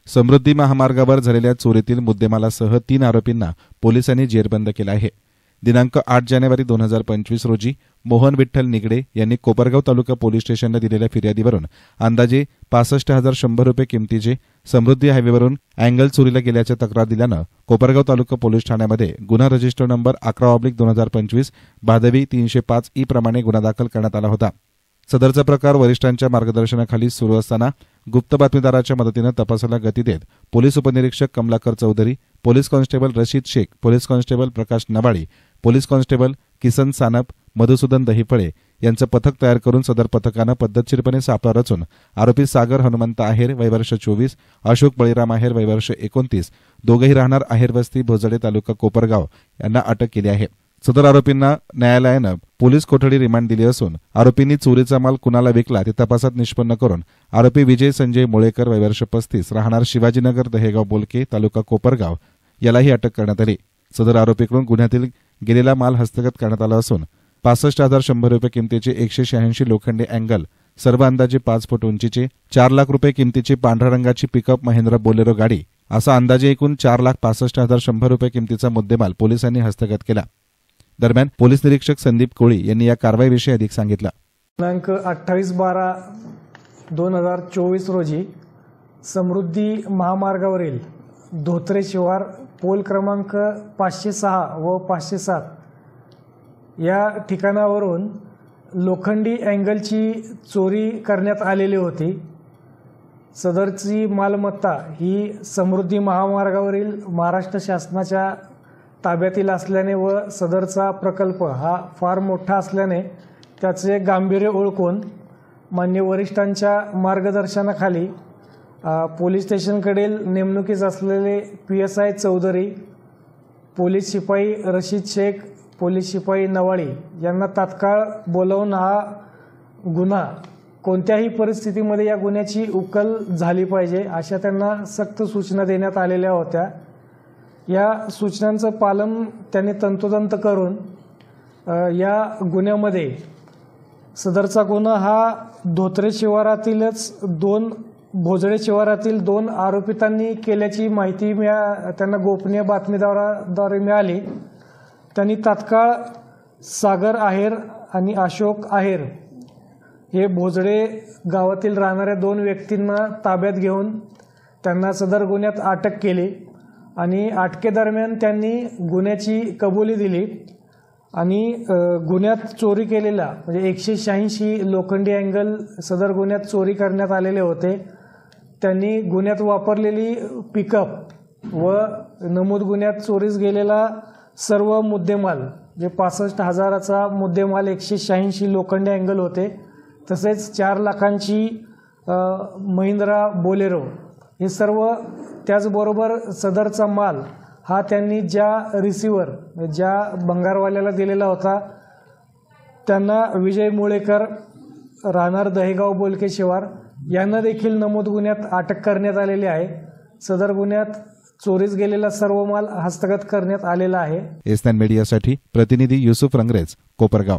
समृद्धी महामार्गावर झालेल्या चोरीतील मुद्देमालासह 3 आरोपींना पोलिसांनी जेरबंद केलं आहे। दिनांक 8 जानेवारी 2025 रोजी मोहन विठ्ठल निगडे यांनी कोपरगाव तालुका पोलीस स्टेशनला दिलेल्या फिर्यादीवरून अंदाजे 65,100 रुपये किमतीचे समृद्धी हायवेवरून अँगल चोरीला गेल्याची तक्रार दिल्यानं कोपरगाव तालुका पोलीस ठाण्यामध्ये गुन्हा रजिस्टर नंबर 11/2025 भादवी 305 ई प्रमाणे गुन्हा दाखल करण्यात आला होता। सदरचा प्रकार वरिष्ठांच्या मार्गदर्शनाखाली सुरू असताना गुप्त बातमीदाराच्या मदतीने तपासाला गती देत पोलीस उपनिरीक्षक Kamalakar Chaudhari, police constable Rashid Shaikh, police constable Prakash Nabali, police constable Kisan Sanap, Madhusudan Dahiphale यांचं पथक तयार करून सदर पथकानं पद्धतशीरपणे सापळा रचून आरोपी सागर हनुमंत आहेर वय वर्ष 24, अशोक बळीराम आहेर वय वर्ष 29, दोघेही राहणार आहेर वस्ती भोजडे तालुका कोपरगाव यांना अटक केली आहे। सदर आरोपींना न्यायालयानं पोलीस कोठडी रिमांड दिली असून आरोपींनी चोरीचा माल कुणाला विकला ते तपासात निष्पन्न करून आरोपी विजय संजय मुळेकर वय वर्ष 35 राहणार शिवाजीनगर दहेगाव बोलके तालुका कोपरगाव यालाही अटक करण्यात आली। सदर आरोपीकडून गुन्ह्यातील गेलेला माल हस्तगत करण्यात आला असून 65,100 रुपये किमतीचे 186 लोखंडी अँगल, सर्व अंदाजे 5 फूट उंचीचे 4 लाख रुपये किमतीची पांढऱ्या रंगाची पिकअप महिंद्रा बोलेरो गाडी असा अंदाजे एकूण 4,65,100 रुपये किमतीचा मुद्देमाल पोलिसांनी हस्तगत केला। दरम्यान पोलीस निरीक्षक संदीप कोळी यांनी या कारवाईविषयी अधिक सांगितलं। दिनांक 28/12/2024 रोजी समृद्धी महामार्गावरील धोत्रे शिवार पोल क्रमांक 506 व 507 या ठिकाणावरून लोखंडी अँगलची चोरी करण्यात आलेली होती। सदरची मालमत्ता ही समृद्धी महामार्गावरील महाराष्ट्र शासनाच्या ताब्यातील असल्याने व सदरचा प्रकल्प हा फार मोठा असल्याने त्याचे गांभीर्य ओळखून मान्य वरिष्ठांच्या मार्गदर्शनाखाली पोलीस स्टेशनकडील नेमणुकीस असलेले PSI चौधरी, पोलीस शिपाई रशीद शेख, पोलीस शिपाई नवाळी यांना तात्काळ बोलावून हा गुन्हा कोणत्याही परिस्थितीमध्ये या गुन्ह्याची उकल झाली पाहिजे अशा त्यांना सक्त सूचना देण्यात आलेल्या होत्या। या सूचनांचं पालन त्यांनी तंतोतंत करून या गुन्ह्यामध्ये सदरचा गुन्हा हा धोत्रे शिवारातीलच भोजडे शिवारातील 2 आरोपितांनी केल्याची माहिती त्यांना गोपनीय बातमीदाराद्वारे मिळाली। त्यांनी तात्काळ सागर आहेर आणि अशोक आहेर हे भोजडे गावातील राहणाऱ्या 2 व्यक्तींना ताब्यात घेऊन त्यांना सदर गुन्ह्यात अटक केली आणि अटकेदरम्यान त्यांनी गुन्ह्याची कबुली दिली आणि गुन्ह्यात चोरी केलेला म्हणजे 186 लोखंडी अँगल सदर गुन्ह्यात चोरी करण्यात आलेले होते। त्यांनी गुन्ह्यात वापरलेली पिकअप व नमूद गुन्ह्यात चोरीस गेलेला सर्व मुद्देमाल जे 65,000चा मुद्देमाल 186 लोखंडी अँगल होते तसेच 4 लाखांची महिंद्रा बोलेरो हे सर्व, त्याचबरोबर सदरचा माल हा त्यांनी ज्या रिसिव्हर ज्या भंगारवाल्याला दिलेला होता त्यांना विजय मुळेकर राहणार दहेगाव बोलके शिवार यांना देखील नमूद गुन्ह्यात अटक करण्यात आलेली आहे। सदर गुन्ह्यात चोरीस गेलेला सर्व माल हस्तगत करण्यात आलेला आहे। एसएन मीडियासाठी प्रतिनिधी युसुफ रंगरेज, कोपरगाव।